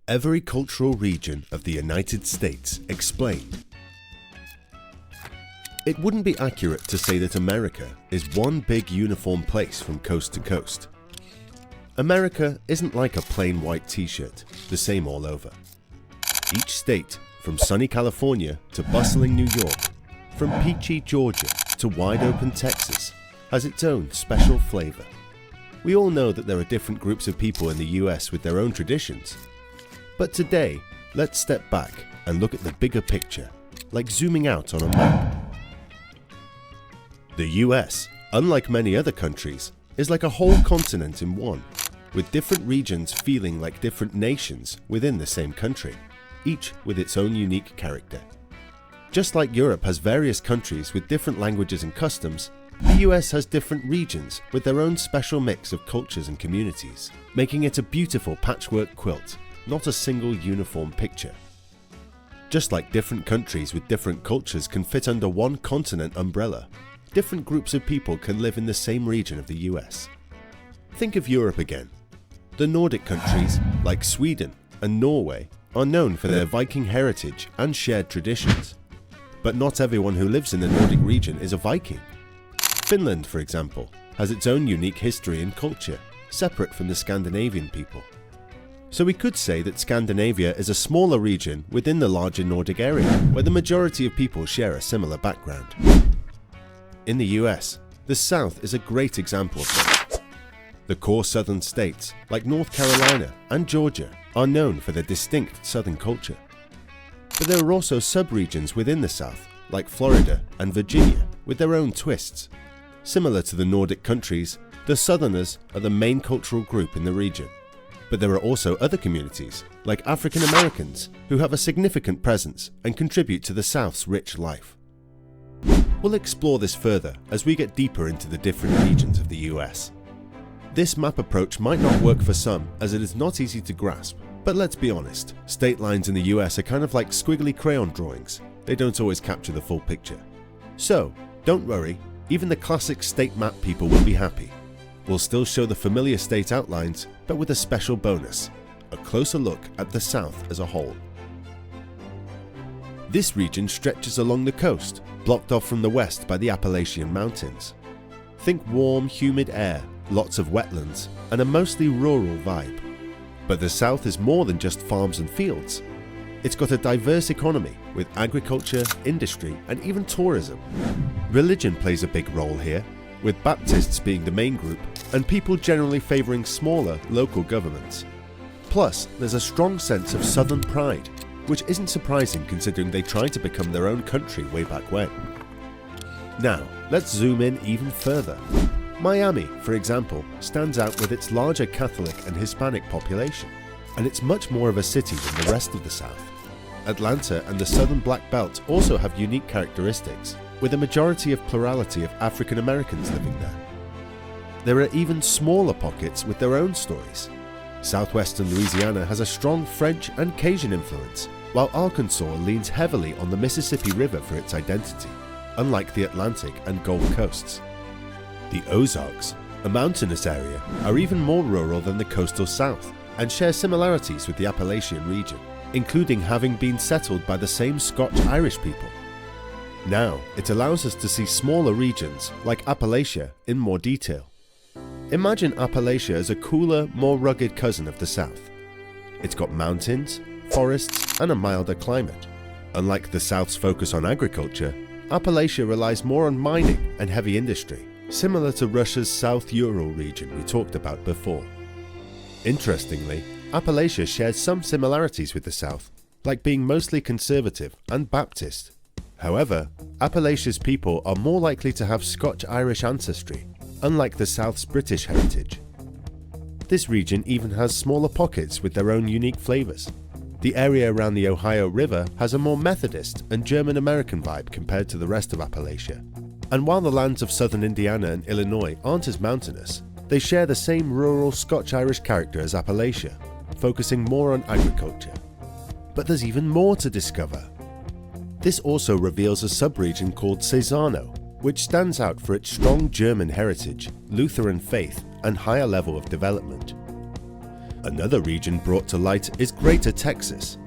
Every cultural region of the United States explained. It wouldn't be accurate to say that America is one big uniform place from coast to coast. America isn't like a plain white t-shirt, the same all over. Each state, from sunny California to bustling New York, from peachy Georgia to wide-open Texas, has its own special flavor. We all know that there are different groups of people in the US with their own traditions. But today, let's step back and look at the bigger picture, like zooming out on a map. The US, unlike many other countries, is like a whole continent in one, with different regions feeling like different nations within the same country, each with its own unique character. Just like Europe has various countries with different languages and customs, the US has different regions with their own special mix of cultures and communities, making it a beautiful patchwork quilt, not a single uniform picture. Just like different countries with different cultures can fit under one continent umbrella, different groups of people can live in the same region of the US. Think of Europe again. The Nordic countries, like Sweden and Norway, are known for their Viking heritage and shared traditions. But not everyone who lives in the Nordic region is a Viking. Finland, for example, has its own unique history and culture, separate from the Scandinavian people. So we could say that Scandinavia is a smaller region within the larger Nordic area, where the majority of people share a similar background. In the US, the South is a great example of this. The core southern states, like North Carolina and Georgia, are known for their distinct southern culture. But there are also sub-regions within the South, like Florida and Virginia, with their own twists. Similar to the Nordic countries, the Southerners are the main cultural group in the region. But there are also other communities, like African Americans, who have a significant presence and contribute to the South's rich life. We'll explore this further as we get deeper into the different regions of the US. This map approach might not work for some, as it is not easy to grasp, but let's be honest, state lines in the US are kind of like squiggly crayon drawings. They don't always capture the full picture. So, don't worry, even the classic state map people will be happy. We'll still show the familiar state outlines, but with a special bonus, a closer look at the South as a whole. This region stretches along the coast, blocked off from the west by the Appalachian Mountains. Think warm, humid air, lots of wetlands, and a mostly rural vibe. But the South is more than just farms and fields. It's got a diverse economy with agriculture, industry, and even tourism. Religion plays a big role here, with Baptists being the main group and people generally favouring smaller local governments. Plus, there's a strong sense of Southern pride, which isn't surprising considering they tried to become their own country way back when. Now, let's zoom in even further. Miami, for example, stands out with its larger Catholic and Hispanic population, and it's much more of a city than the rest of the South. Atlanta and the Southern Black Belt also have unique characteristics, with a majority of plurality of African Americans living there. There are even smaller pockets with their own stories. Southwestern Louisiana has a strong French and Cajun influence, while Arkansas leans heavily on the Mississippi River for its identity, unlike the Atlantic and Gulf coasts. The Ozarks, a mountainous area, are even more rural than the coastal South and share similarities with the Appalachian region, including having been settled by the same Scotch-Irish people. Now, it allows us to see smaller regions like Appalachia in more detail. Imagine Appalachia as a cooler, more rugged cousin of the South. It's got mountains, forests, and a milder climate. Unlike the South's focus on agriculture, Appalachia relies more on mining and heavy industry, similar to Russia's South Ural region we talked about before. Interestingly, Appalachia shares some similarities with the South, like being mostly conservative and Baptist. However, Appalachia's people are more likely to have Scotch-Irish ancestry, unlike the South's British heritage. This region even has smaller pockets with their own unique flavours. The area around the Ohio River has a more Methodist and German-American vibe compared to the rest of Appalachia. And while the lands of southern Indiana and Illinois aren't as mountainous, they share the same rural Scotch-Irish character as Appalachia, focusing more on agriculture. But there's even more to discover. This also reveals a sub-region called Cesano, which stands out for its strong German heritage, Lutheran faith, and higher level of development. Another region brought to light is Greater Texas.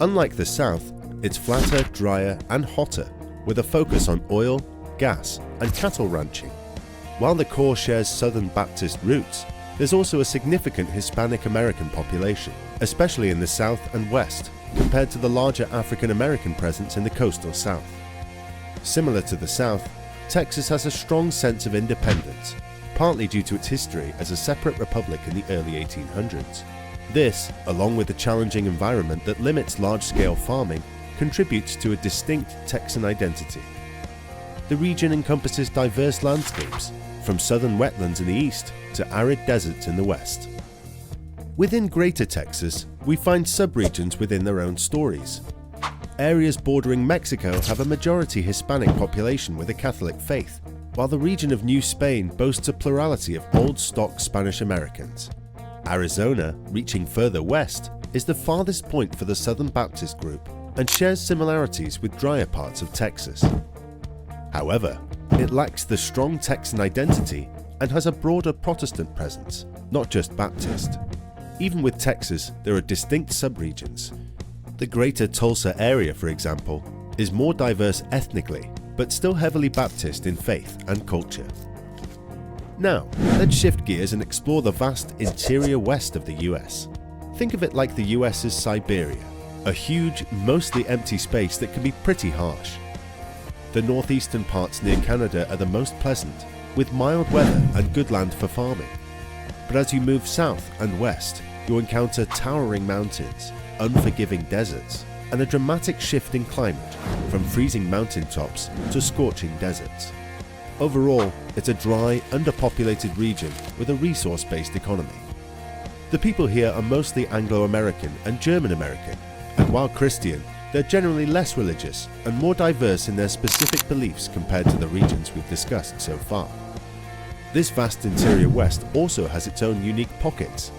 Unlike the South, it's flatter, drier, and hotter, with a focus on oil, gas, and cattle ranching. While the core shares Southern Baptist roots, there's also a significant Hispanic American population, especially in the South and West, compared to the larger African American presence in the coastal South. Similar to the South, Texas has a strong sense of independence, partly due to its history as a separate republic in the early 1800s. This, along with the challenging environment that limits large-scale farming, contributes to a distinct Texan identity. The region encompasses diverse landscapes, from southern wetlands in the east to arid deserts in the west. Within Greater Texas, we find subregions within their own stories. Areas bordering Mexico have a majority Hispanic population with a Catholic faith, while the region of New Spain boasts a plurality of old stock Spanish Americans. Arizona, reaching further west, is the farthest point for the Southern Baptist group and shares similarities with drier parts of Texas. However, it lacks the strong Texan identity and has a broader Protestant presence, not just Baptist. Even with Texas, there are distinct subregions. The Greater Tulsa area, for example, is more diverse ethnically, but still heavily Baptist in faith and culture. Now, let's shift gears and explore the vast interior west of the US. Think of it like the US's Siberia, a huge, mostly empty space that can be pretty harsh. The northeastern parts near Canada are the most pleasant, with mild weather and good land for farming. But as you move south and west, you'll encounter towering mountains, unforgiving deserts, and a dramatic shift in climate, from freezing mountaintops to scorching deserts. Overall, it's a dry, underpopulated region with a resource-based economy. The people here are mostly Anglo-American and German-American, and while Christian, they're generally less religious and more diverse in their specific beliefs compared to the regions we've discussed so far. This vast interior west also has its own unique pockets.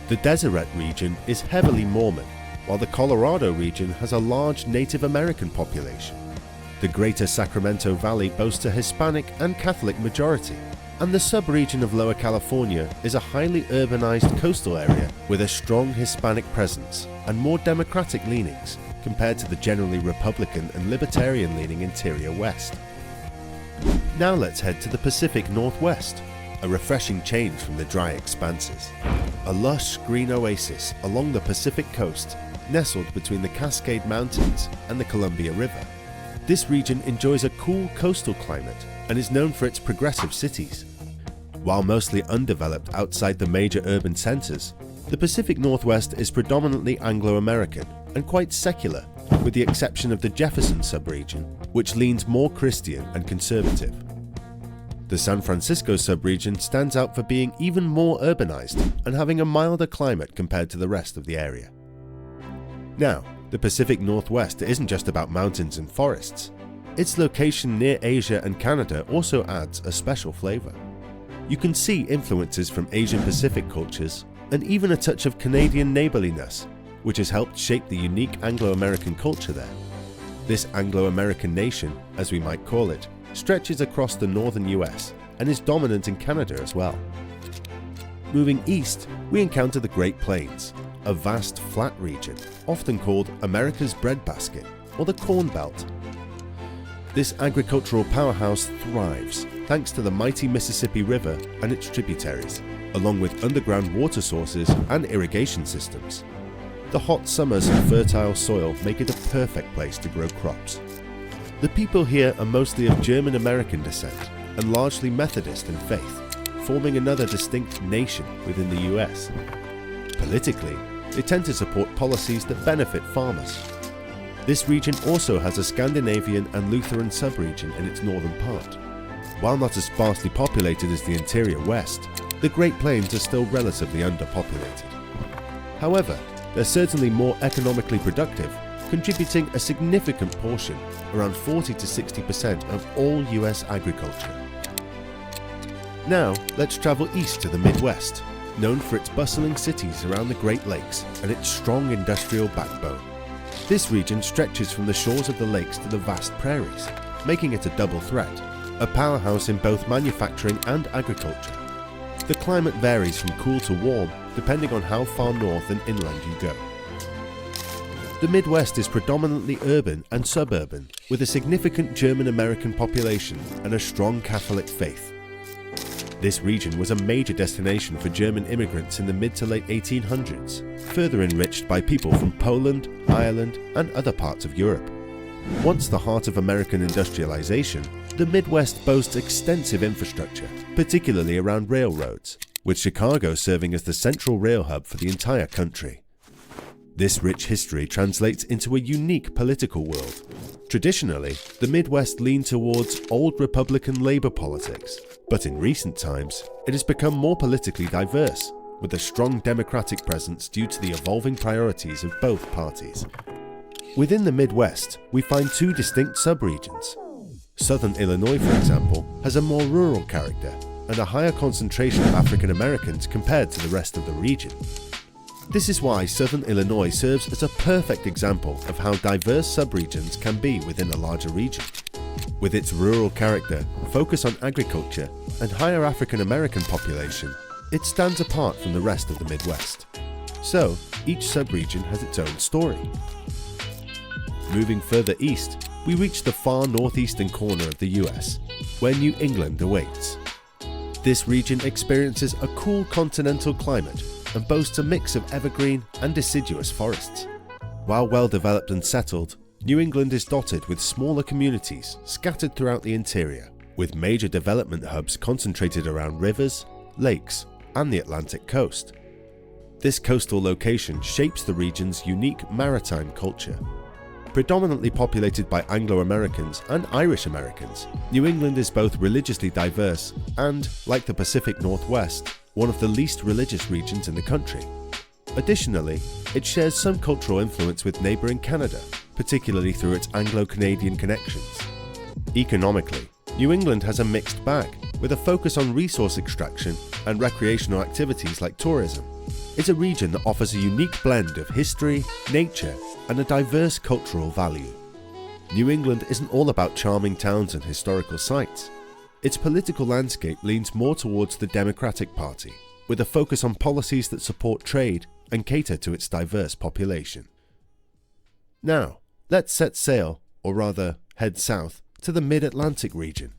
The Deseret region is heavily Mormon, while the Colorado region has a large Native American population. The Greater Sacramento Valley boasts a Hispanic and Catholic majority, and the sub-region of Lower California is a highly urbanized coastal area with a strong Hispanic presence and more democratic leanings compared to the generally Republican and Libertarian-leaning interior West. Now let's head to the Pacific Northwest, a refreshing change from the dry expanses. A lush green oasis along the Pacific coast, nestled between the Cascade Mountains and the Columbia River. This region enjoys a cool coastal climate and is known for its progressive cities. While mostly undeveloped outside the major urban centers, the Pacific Northwest is predominantly Anglo-American and quite secular, with the exception of the Jefferson subregion, which leans more Christian and conservative. The San Francisco subregion stands out for being even more urbanized and having a milder climate compared to the rest of the area. Now, the Pacific Northwest isn't just about mountains and forests. Its location near Asia and Canada also adds a special flavor. You can see influences from Asian Pacific cultures and even a touch of Canadian neighborliness, which has helped shape the unique Anglo-American culture there. This Anglo-American nation, as we might call it, stretches across the northern US and is dominant in Canada as well. Moving east, we encounter the Great Plains, a vast flat region, often called America's breadbasket or the Corn Belt. This agricultural powerhouse thrives thanks to the mighty Mississippi River and its tributaries, along with underground water sources and irrigation systems. The hot summers and fertile soil make it a perfect place to grow crops. The people here are mostly of German American descent and largely Methodist in faith, forming another distinct nation within the US. Politically, they tend to support policies that benefit farmers. This region also has a Scandinavian and Lutheran subregion in its northern part. While not as sparsely populated as the interior West, the Great Plains are still relatively underpopulated. However, they're certainly more economically productive, contributing a significant portion, around 40 to 60% of all US agriculture. Now, let's travel east to the Midwest, known for its bustling cities around the Great Lakes and its strong industrial backbone. This region stretches from the shores of the lakes to the vast prairies, making it a double threat, a powerhouse in both manufacturing and agriculture. The climate varies from cool to warm depending on how far north and inland you go. The Midwest is predominantly urban and suburban, with a significant German-American population and a strong Catholic faith. This region was a major destination for German immigrants in the mid to late 1800s, further enriched by people from Poland, Ireland, and other parts of Europe. Once the heart of American industrialization, the Midwest boasts extensive infrastructure, particularly around railroads, with Chicago serving as the central rail hub for the entire country. This rich history translates into a unique political world. Traditionally, the Midwest leaned towards old Republican labor politics, but in recent times, it has become more politically diverse, with a strong Democratic presence due to the evolving priorities of both parties. Within the Midwest, we find two distinct subregions. Southern Illinois, for example, has a more rural character and a higher concentration of African Americans compared to the rest of the region. This is why Southern Illinois serves as a perfect example of how diverse subregions can be within a larger region. With its rural character, focus on agriculture, and higher African American population, it stands apart from the rest of the Midwest. So, each subregion has its own story. Moving further east, we reach the far northeastern corner of the US, where New England awaits. This region experiences a cool continental climate and boasts a mix of evergreen and deciduous forests. While well developed and settled, New England is dotted with smaller communities scattered throughout the interior, with major development hubs concentrated around rivers, lakes, and the Atlantic coast. This coastal location shapes the region's unique maritime culture. Predominantly populated by Anglo-Americans and Irish Americans, New England is both religiously diverse and, like the Pacific Northwest, one of the least religious regions in the country. Additionally, it shares some cultural influence with neighbouring Canada, particularly through its Anglo-Canadian connections. Economically, New England has a mixed bag, with a focus on resource extraction and recreational activities like tourism. It's a region that offers a unique blend of history, nature, and a diverse cultural value. New England isn't all about charming towns and historical sites. Its political landscape leans more towards the Democratic Party, with a focus on policies that support trade and cater to its diverse population. Now, let's set sail, or rather head south, to the Mid-Atlantic region.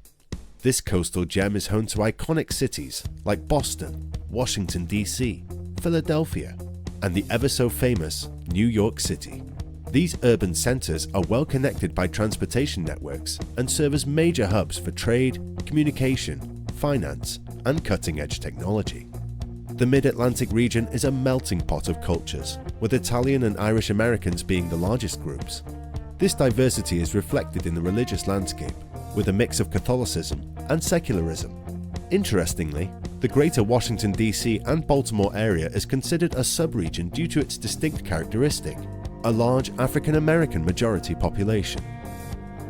This coastal gem is home to iconic cities like Boston, Washington, D.C., Philadelphia, and the ever-so-famous New York City. These urban centers are well connected by transportation networks and serve as major hubs for trade, communication, finance, and cutting-edge technology. The Mid-Atlantic region is a melting pot of cultures, with Italian and Irish Americans being the largest groups. This diversity is reflected in the religious landscape, with a mix of Catholicism and secularism. Interestingly, the greater Washington, D.C. and Baltimore area is considered a subregion due to its distinct characteristic, a large African American majority population.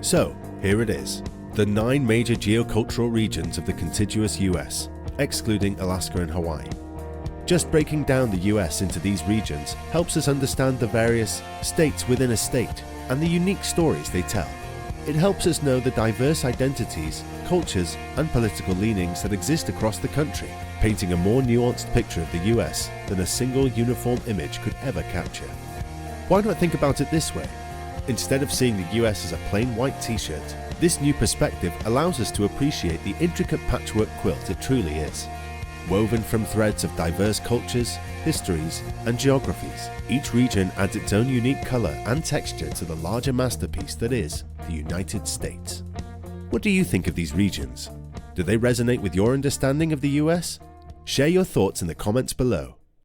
So, here it is, the 9 major geocultural regions of the contiguous US, excluding Alaska and Hawaii. Just breaking down the US into these regions helps us understand the various states within a state and the unique stories they tell. It helps us know the diverse identities, cultures, and political leanings that exist across the country, painting a more nuanced picture of the US than a single uniform image could ever capture. Why not think about it this way? Instead of seeing the US as a plain white t-shirt, this new perspective allows us to appreciate the intricate patchwork quilt it truly is. Woven from threads of diverse cultures, histories, and geographies, each region adds its own unique color and texture to the larger masterpiece that is the United States. What do you think of these regions? Do they resonate with your understanding of the US? Share your thoughts in the comments below.